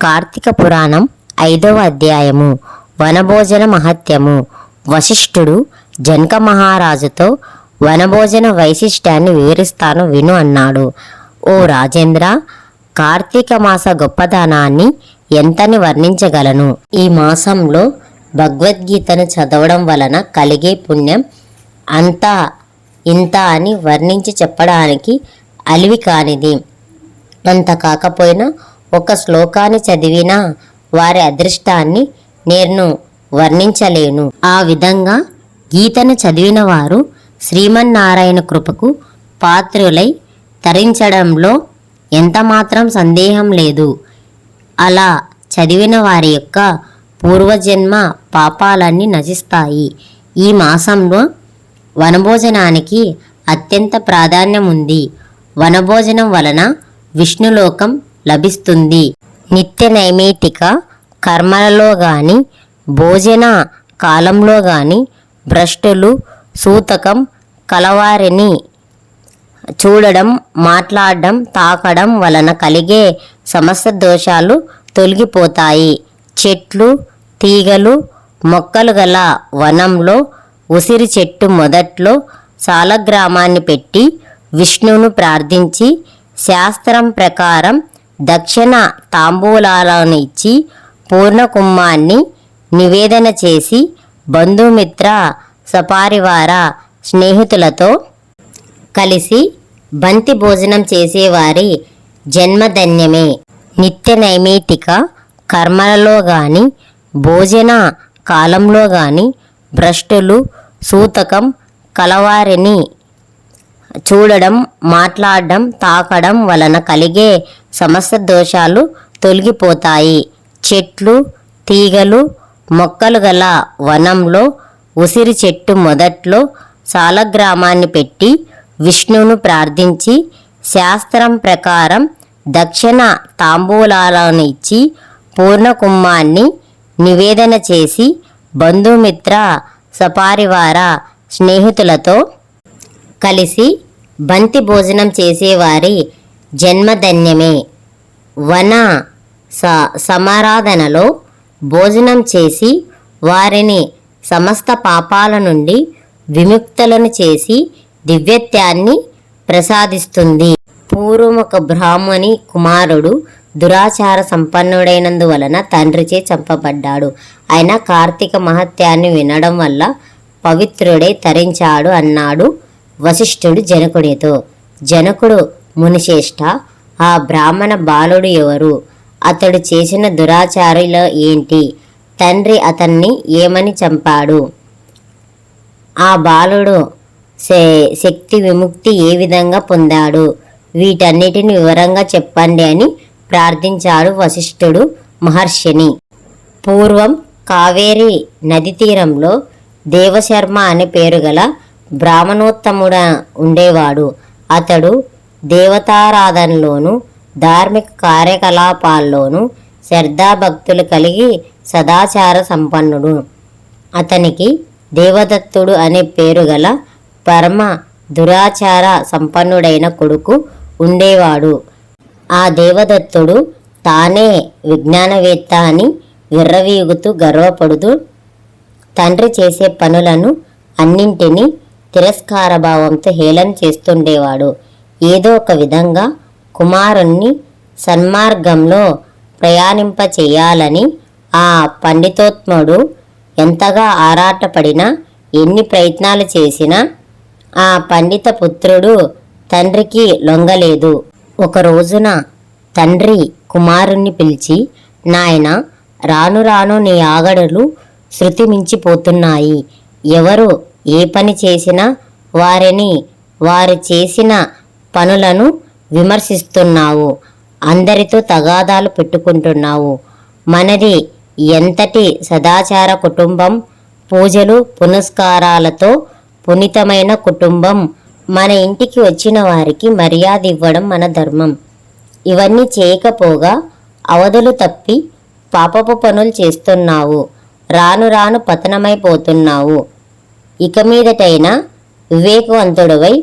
కార్తీక పురాణం 5వ అధ్యాయము వనభోజన మహత్యము. వశిష్ఠుడు జనక మహారాజుతో వనభోజన వైశిష్ట్యాన్ని వివరిస్తాను విను అన్నాడు. ఓ రాజేంద్ర, కార్తీక మాస గొప్పదనాన్ని ఎంతని వర్ణించగలను. ఈ మాసంలో భగవద్గీతను చదవడం వలన కలిగే పుణ్యం అంతా ఇంత అని వర్ణించి చెప్పడానికి అలివి కానిది. అంత కాకపోయినా ఒక శ్లోకాన్ని చదివినా వారి అదృష్టాన్ని నేను వర్ణించలేను. ఆ విధంగా గీతను చదివిన వారు శ్రీమన్నారాయణ కృపకు పాత్రులై తరించడంలో ఎంతమాత్రం సందేహం లేదు. అలా చదివిన వారి యొక్క పూర్వజన్మ పాపాలన్నీ నశిస్తాయి. ఈ మాసంలో వనభోజనానికి అత్యంత ప్రాధాన్యం ఉంది. వనభోజనం వలన విష్ణులోకం లభిస్తుంది. నిత్య నైమిత్తిక కర్మలలో గాని భోజన కాలంలో గాని భ్రష్టులు సూతకం కలవారిని చూడడం, మాట్లాడడం, తాకడం వలన కలిగే సమస్త దోషాలు తొలగిపోతాయి. చెట్లు తీగలు మొక్కలు గల వనంలో ఉసిరి చెట్టు మొదట్లో సాలగ్రామాన్ని పెట్టి విష్ణువును ప్రార్థించి శాస్త్రం ప్రకారం దక్షిణ తాంబూలాలను ఇచ్చి పూర్ణకుంభాన్ని నివేదన చేసి బంధుమిత్ర సపారివార స్నేహితులతో కలిసి బంతి భోజనం చేసేవారి జన్మధన్యమే. నిత్య నైమిత్తిక కర్మలలో గాని భోజన కాలంలో గాని భ్రష్టులు సూతకం కలవారిని చూడడం, మాట్లాడడం, తాకడం వలన కలిగే సమస్త దోషాలు తొలగిపోతాయి. చెట్లు తీగలు మొక్కలు గల వనంలో ఉసిరి చెట్టు మొదట్లో సాలగ్రామాన్ని పెట్టి విష్ణువును ప్రార్థించి శాస్త్రం ప్రకారం దక్షిణ తాంబూలాలను ఇచ్చి పూర్ణకుంభాన్ని నివేదన చేసి బంధుమిత్ర సపారివార స్నేహితులతో కలిసి బంతి భోజనం చేసేవారి జన్మధన్యమే. వన సమారాధనలో భోజనం చేసి వారిని సమస్త పాపాల నుండి విముక్తులను చేసి దివ్యత్వాన్ని ప్రసాదిస్తుంది. పూర్వం ఒక బ్రాహ్మణి కుమారుడు దురాచార సంపన్నుడైనందువలన తండ్రిచే చంపబడ్డాడు. ఆయన కార్తీక మహత్యాన్ని వినడం వల్ల పవిత్రుడై తరించాడు అన్నాడు వశిష్ఠుడు జనకుడితో. జనకుడు, మునిశ్రేష్ఠ, ఆ బ్రాహ్మణ బాలుడు ఎవరు? అతడు చేసిన దురాచారులు ఏంటి? తండ్రి అతన్ని ఏమని చంపాడు? ఆ బాలుడు శక్తి విముక్తి ఏ విధంగా పొందాడు? వీటన్నిటిని వివరంగా చెప్పండి అని ప్రార్థించాడు వశిష్ఠుడు మహర్షిని. పూర్వం కావేరి నది తీరంలో దేవశర్మ అనే పేరు గల బ్రాహ్మణోత్తముడ ఉండేవాడు. అతడు దేవతారాధనలోను ధార్మిక కార్యకలాపాల్లోనూ శ్రద్ధాభక్తులు కలిగి సదాచార సంపన్నుడు. అతనికి దేవదత్తుడు అనే పేరు గల పరమ దురాచార సంపన్నుడైన కొడుకు ఉండేవాడు. ఆ దేవదత్తుడు తానే విజ్ఞానవేత్త అని విర్రవీగుతూ గర్వపడుతూ తండ్రి చేసే పనులను అన్నింటినీ తిరస్కార భావంతో హేళన చేస్తుండేవాడు. ఏదో ఒక విధంగా కుమారుణ్ణి సన్మార్గంలో ప్రయాణింపచేయాలని ఆ పండితోత్ముడు ఎంతగా ఆరాటపడినా ఎన్ని ప్రయత్నాలు చేసినా ఆ పండిత పుత్రుడు తండ్రికి లొంగలేదు. ఒక రోజున తండ్రి కుమారుణ్ణి పిలిచి, నాయనా, రాను రాను నీ ఆగడులు శృతి మించిపోతున్నాయి. ఎవరు ఏ పని చేసినా వారిని వారు చేసిన పనులను విమర్శిస్తున్నావు. అందరితో తగాదాలు పెట్టుకుంటున్నావు. మనది ఎంతటి సదాచార కుటుంబం, పూజలు పునస్కారాలతో పునీతమైన కుటుంబం. మన ఇంటికి వచ్చిన వారికి మర్యాద ఇవ్వడం మన ధర్మం. ఇవన్నీ చేయకపోగా అవధులు తప్పి పాపపు పనులు చేస్తున్నావు. రాను రాను పతనమైపోతున్నావు. ఇక మీదటైనా వివేకవంతుడివై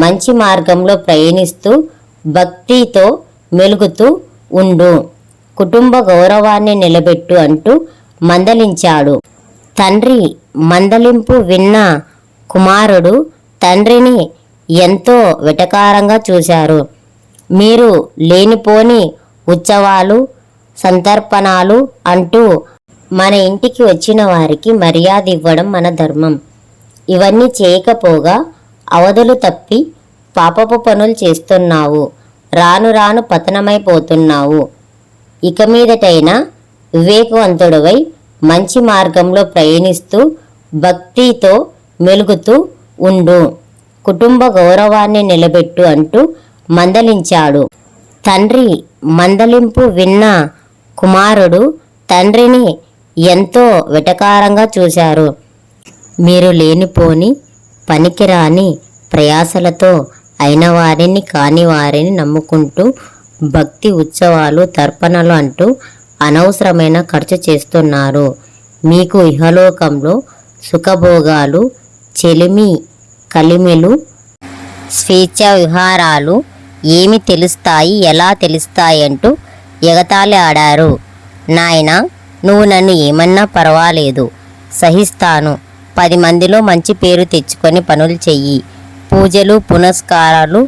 మంచి మార్గంలో ప్రయాణిస్తూ భక్తితో మెలుగుతూ ఉండు. కుటుంబ గౌరవాన్ని నిలబెట్టు అంటూ మందలించాడు. తండ్రి మందలింపు విన్న కుమారుడు తండ్రిని ఎంతో వెటకారంగా చూశారు. మీరు లేనిపోని ఉత్సవాలు, సంతర్పణాలు అంటూ మన ఇంటికి వచ్చిన వారికి మర్యాద ఇవ్వడం మన ధర్మం. ఇవన్నీ చేయకపోగా అవధులు తప్పి పాపపు పనులు చేస్తున్నావు. రాను రాను పతనమైపోతున్నావు. ఇక మీదటైనా వివేకవంతుడవై మంచి మార్గంలో ప్రయాణిస్తూ భక్తితో మెలుగుతూ ఉండు. కుటుంబ గౌరవాన్ని నిలబెట్టు అంటూ మందలించాడు. తండ్రి మందలింపు విన్న కుమారుడు తండ్రిని ఎంతో వెటకారంగా చూశారు. మీరు లేనిపోని పనికిరాని ప్రయాసలతో అయిన వారిని కాని వారిని నమ్ముకుంటూ భక్తి ఉత్సవాలు, తర్పణలు అంటూ అనవసరమైన ఖర్చు చేస్తున్నారు. మీకు ఇహలోకంలో సుఖభోగాలు, చెలిమి కలిమిలు, స్వేచ్ఛ విహారాలు ఏమి తెలుస్తాయి, ఎలా తెలుస్తాయి అంటూ ఎగతాళి ఆడారు. నాయనా, నువ్వు నన్ను ఏమన్నా పర్వాలేదు, సహిస్తాను. 10 మందిలో మంచి పేరు తెచ్చుకొని పనులు చెయ్యి. పూజలు పునస్కారాలు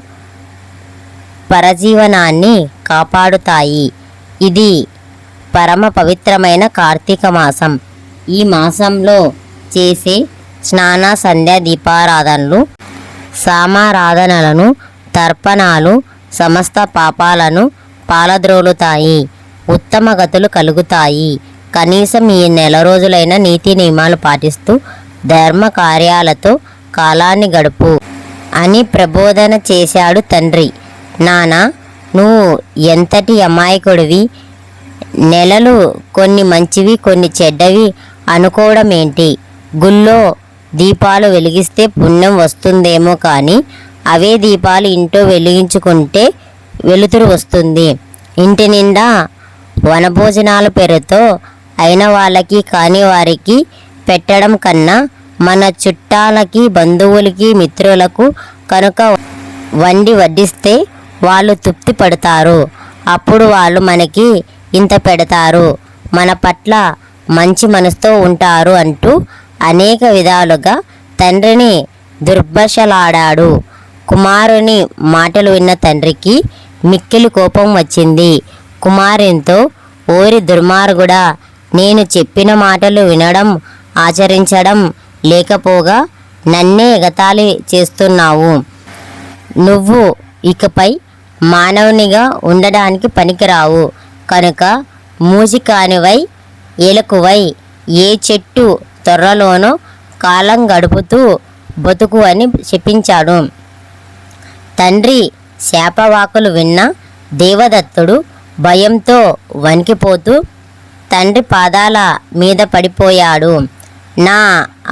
పరజీవనాన్ని కాపాడుతాయి. ఇది పరమ పవిత్రమైన కార్తీక మాసం. ఈ మాసంలో చేసే స్నాన సంధ్యా దీపారాధనలు, సామారాధనలను, తర్పణాలు సమస్త పాపాలను పాలద్రోలుతాయి. ఉత్తమ గతులు కలుగుతాయి. కనీసం ఈ నెల రోజులైన నీతి నియమాలు పాటిస్తూ ధర్మ కార్యాలతో కాలాన్ని గడుపు అని ప్రబోధన చేశాడు తండ్రి. నానా, నువ్వు ఎంతటి అమాయకుడివి. నెలలు కొన్ని మంచివి కొన్ని చెడ్డవి అనుకోవడం ఏంటి? గుళ్ళో దీపాలు వెలిగిస్తే పుణ్యం వస్తుందేమో కానీ అవే దీపాలు ఇంట్లో వెలిగించుకుంటే వెలుతురు వస్తుంది. ఇంటి నిండా వనభోజనాల పేరుతో అయిన వాళ్ళకి కాని వారికి పెట్టడం కన్నా మన చుట్టాలకి, బంధువులకి, మిత్రులకు కనుక వండి వడ్డిస్తే వాళ్ళు తృప్తి పడతారు. అప్పుడు వాళ్ళు మనకి ఇంత పెడతారు, మన పట్ల మంచి మనసుతో ఉంటారు అంటూ అనేక విధాలుగా తండ్రిని దుర్భాషలాడాడు. కుమారుని మాటలు విన్న తండ్రికి మిక్కిలి కోపం వచ్చింది. కుమారునితో, ఓరి దుర్మార్గుడా, నేను చెప్పిన మాటలు వినడం ఆచరించడం లేకపోగా నన్నే ఎగతాళి చేస్తున్నావు. నువ్వు ఇకపై మానవునిగా ఉండడానికి పనికిరావు కనుక మూజికానివై ఏలకువై ఏ చెట్టు తొర్రలోనో కాలం గడుపుతూ బతుకు అని చెప్పించాడు. తండ్రి శాపవాకులు విన్న దేవదత్తుడు భయంతో వణికిపోతూ తండ్రి పాదాల మీద పడిపోయాడు. నా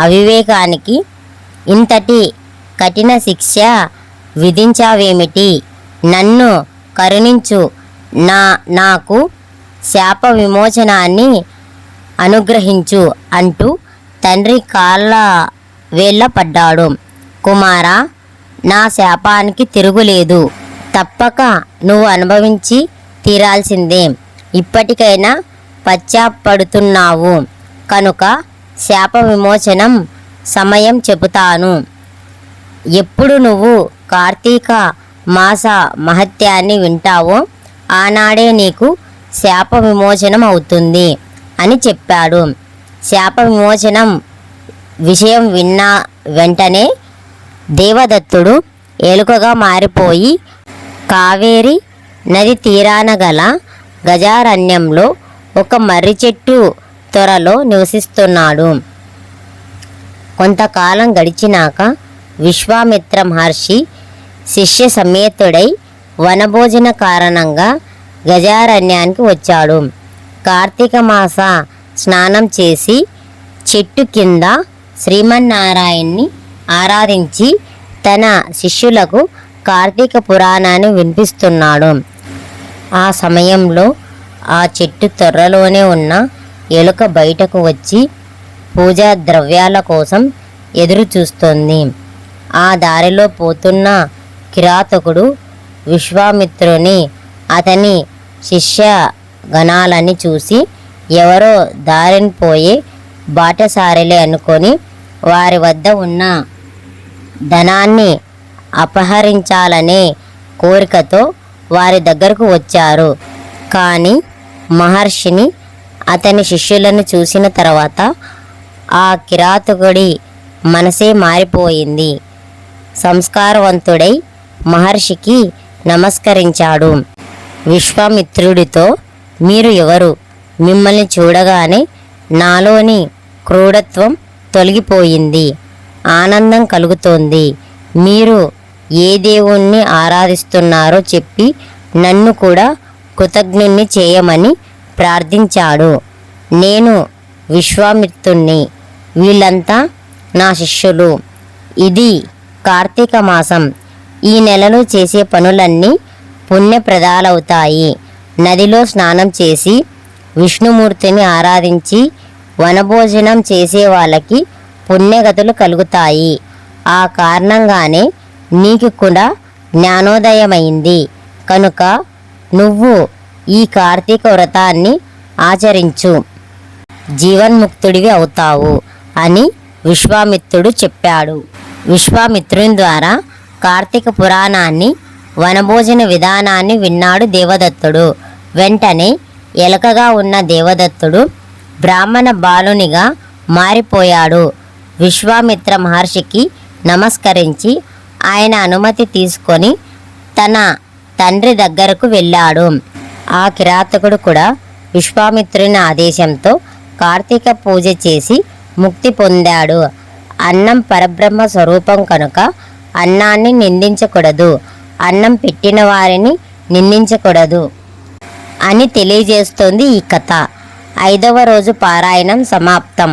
అవివేకానికి ఇంతటి కఠిన శిక్ష విధించావేమిటి? నన్ను కరుణించు, నాకు శాప విమోచనాన్ని అనుగ్రహించు అంటూ తండ్రి కాళ్ళ వేళ్ళ పడ్డాడు. కుమారా, నా శాపానికి తిరుగులేదు. తప్పక నువ్వు అనుభవించి తీరాల్సిందే. ఇప్పటికైనా పశ్చాత్తాపడుతున్నావు కనుక శాప విమోచనం సమయం చెబుతాను. ఎప్పుడు నువ్వు కార్తీక మాస మహత్యాన్ని వింటావో ఆనాడే నీకు శాప విమోచనం అవుతుంది అని చెప్పాడు. శాప విమోచనం విషయం విన్న వెంటనే దేవదత్తుడు ఎలుకగా మారిపోయి కావేరి నది తీరాన గల గజారణ్యంలో ఒక మర్రి చెట్టు త్వరలో నివసిస్తున్నాడు. కొంతకాలం గడిచినాక విశ్వామిత్ర మహర్షి శిష్య సమేతుడై వనభోజన కారణంగా గజారణ్యానికి వచ్చాడు. కార్తీక మాస స్నానం చేసి చెట్టు కింద శ్రీమన్నారాయణ్ణి ఆరాధించి తన శిష్యులకు కార్తీక పురాణాన్ని వినిపిస్తున్నాడు. ఆ సమయంలో ఆ చెట్టు తొర్రలోనే ఉన్న ఎలుక బయటకు వచ్చి పూజా ద్రవ్యాల కోసం ఎదురు చూస్తోంది. ఆ దారిలో పోతున్న కిరాతకుడు విశ్వామిత్రుని అతని శిష్య గణాలని చూసి ఎవరో దారిని పోయే బాటసారిలే అనుకొని వారి వద్ద ఉన్న ధనాన్ని అపహరించాలనే కోరికతో వారి దగ్గరకు వచ్చారు. కానీ మహర్షిని అతని శిష్యులను చూసిన తర్వాత ఆ కిరాతకుడి మనసే మారిపోయింది. సంస్కారవంతుడై మహర్షికి నమస్కరించాడు. విశ్వామిత్రుడితో, మీరు ఎవరు? మిమ్మల్ని చూడగానే నాలోని క్రూరత్వం తొలగిపోయింది, ఆనందం కలుగుతోంది. మీరు ఏ దేవుణ్ణి ఆరాధిస్తున్నారో చెప్పి నన్ను కూడా కృతజ్ఞుణ్ణి చేయమని ప్రార్థించాడు. నేను విశ్వామిత్రుణ్ణి, వీళ్ళంతా నా శిష్యులు. ఇది కార్తీక మాసం. ఈ నెలలో చేసే పనులన్నీ పుణ్యప్రదాలవుతాయి. నదిలో స్నానం చేసి విష్ణుమూర్తిని ఆరాధించి వనభోజనం చేసే వాళ్ళకి పుణ్యగతులు కలుగుతాయి. ఆ కారణంగానే నీకు కూడా జ్ఞానోదయమైంది కనుక నువ్వు ఈ కార్తీక వ్రతాన్ని ఆచరించు, జీవన్ముక్తుడివి అవుతావు అని విశ్వామిత్రుడు చెప్పాడు. విశ్వామిత్రుని ద్వారా కార్తీక పురాణాన్ని, వనభోజన విధానాన్ని విన్నాడు దేవదత్తుడు. వెంటనే ఎలకగా ఉన్న దేవదత్తుడు బ్రాహ్మణ బాలునిగా మారిపోయాడు. విశ్వామిత్ర మహర్షికి నమస్కరించి ఆయన అనుమతి తీసుకొని తన తండ్రి దగ్గరకు వెళ్ళాడు. ఆ కిరాతకుడు కూడా విశ్వామిత్రుని ఆదేశంతో కార్తీక పూజ చేసి ముక్తి పొందాడు. అన్నం పరబ్రహ్మ స్వరూపం కనుక అన్నాన్ని నిందించకూడదు, అన్నం పెట్టిన వారిని నిందించకూడదు అని తెలియజేస్తోంది ఈ కథ. 5వ రోజు పారాయణం సమాప్తం.